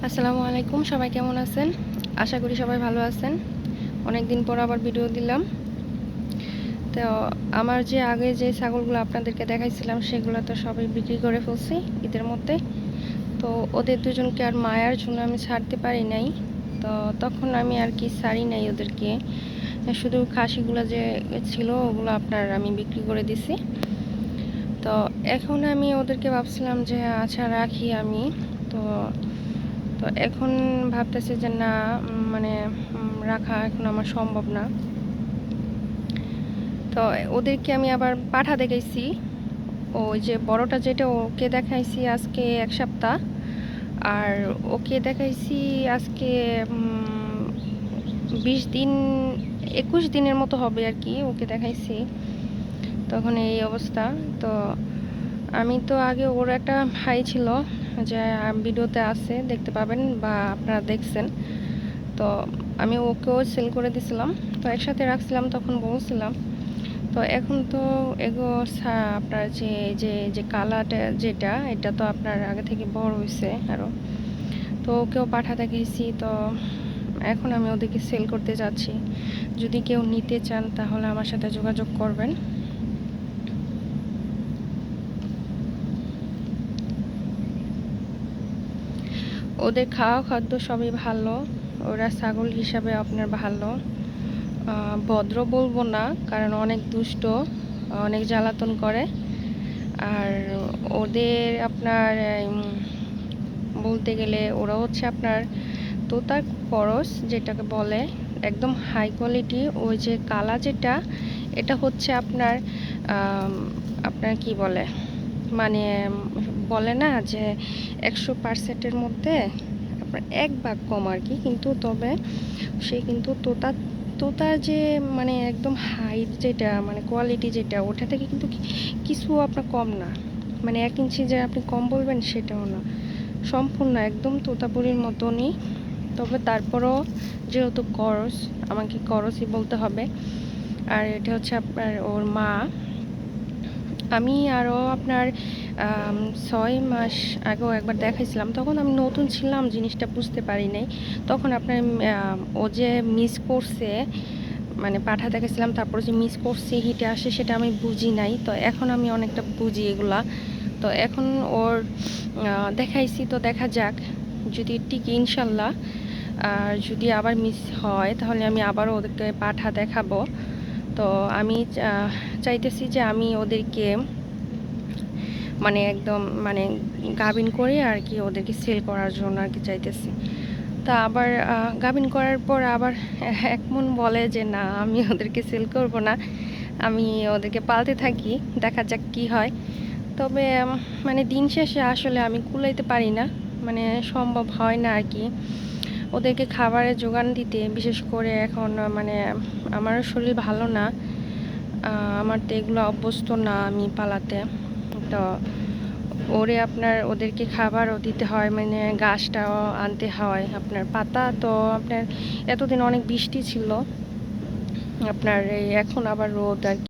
আসসালামু আলাইকুম, সবাই কেমন আছেন? আশা করি সবাই ভালো আছেন। অনেক দিন পর আবার ভিডিও দিলাম। তো আমার যে আগে যে ছাগলগুলো আপনাদেরকে দেখাইছিলাম সেগুলো তো সবই বিক্রি করে ফেলছি ঈদের মধ্যে। তো ওদের দুজনকে আর মায়ার জন্য আমি ছাড়তে পারি নাই। তো তখন আমি আর কি ছাড়ি নাই ওদেরকে, শুধু খাসিগুলো যে ছিল ওগুলো আমি বিক্রি করে দিছি। তো এখন আমি ওদেরকে ভাবছিলাম যে আচ্ছা রাখি আমি। তো তো এখন ভাবতেছি যে না, মানে রাখা এখন আমার সম্ভব না। তো ওদেরকে আমি আবার পাঠা দেখাইছি। ওই যে বড়টা যেটা ওকে দেখাইছি আজকে 1 সপ্তাহ, আর ওকে দেখাইছি আজকে 20 দিন 21 দিনের মতো হবে আর কি ওকে দেখাইছি। তখন এই অবস্থা। তো আমি তো আগে ওর একটা ভাই ছিল, যে ভিডিওতে আছে দেখতে পাবেন বা আপনারা দেখছেন। তো আমি ওকেও সেল করে দিছিলাম, তো একসাথে রাখছিলাম তখন বলছিলাম। তো এখন তো এগো আপনার যে যে যে কালারটা যেটা এটা তো আপনার আগে থেকে বড় হয়েছে আরও। তো ওকেও পাঠা দেখিয়েছি। তো এখন আমি ওদেরকে সেল করতে যাচ্ছি। যদি কেউ নিতে চান তাহলে আমার সাথে যোগাযোগ করবেন। ওদের খাওয়া খাদ্য সবই ভালো। ওরা ছাগল হিসাবে আপনার ভালো, ভদ্র বলবো না কারণ অনেক দুষ্ট, অনেক জ্বালাতন করে। আর ওদের আপনার বলতে গেলে ওরা হচ্ছে আপনার তোতার করস যেটাকে বলে, একদম হাই কোয়ালিটি। ওই যে কালা যেটা, এটা হচ্ছে আপনার আপনার কি বলে, মানে বলে না যে 100%-এর মধ্যে আপনার 1 ভাগ কম আর কি। কিন্তু তবে সে কিন্তু তোতার যে মানে একদম হাই যেটা মানে কোয়ালিটি যেটা, ওটা থেকে কিন্তু কিছু আপনার কম না। মানে 1 ইঞ্চি যে আপনি কম বলবেন সেটাও না, সম্পূর্ণ একদম তোতাপুরির মতনই। তবে তারপরও যেহেতু করস, আমাকে করসই বলতে হবে। আর এটা হচ্ছে আপনার ওর মা। আমি আরও আপনার 6 মাস আগেও একবার দেখাইছিলাম, তখন আমি নতুন ছিলাম, জিনিসটা বুঝতে পারি নাই। তখন আপনার ও যে মিস করছে, মানে পাঠা দেখেছিলাম, তারপর যে মিস করছে হিটে আসে সেটা আমি বুঝি নাই। তো এখন আমি অনেকটা বুঝি এগুলা। তো এখন ওর দেখাইছি, তো দেখা যাক যদি টিকে ইনশাল্লাহ। আর যদি আবার মিস হয় তাহলে আমি আবারও ওদেরকে পাঠা দেখাবো। তো আমি চাইতেছি যে আমি ওদেরকে মানে একদম মানে গাভিন করে আর কি ওদেরকে সেল করার জন্য আর কি চাইতেছি। তা আবার গাভিন করার পর আবার এক মন বলে যে না, আমি ওদেরকে সেল করব না, আমি ওদেরকে পালতে থাকি, দেখা যাক কি হয়। তবে মানে দিন শেষে আসলে আমি কুলাইতে পারি না, মানে সম্ভব হয় না আর কি ওদেরকে খাবারের যোগান দিতে। বিশেষ করে এখন মানে আমারও শরীর ভালো না, আমার তো এগুলো অভ্যস্ত না আমি পালাতে। তো ওদেরকে খাবারও দিতে হয়, মানে ঘাসটাও আনতে হয়, আপনার পাতা। তো আপনার এতদিন অনেক বৃষ্টি ছিল আপনার, এই এখন আবার রোদ আর কি।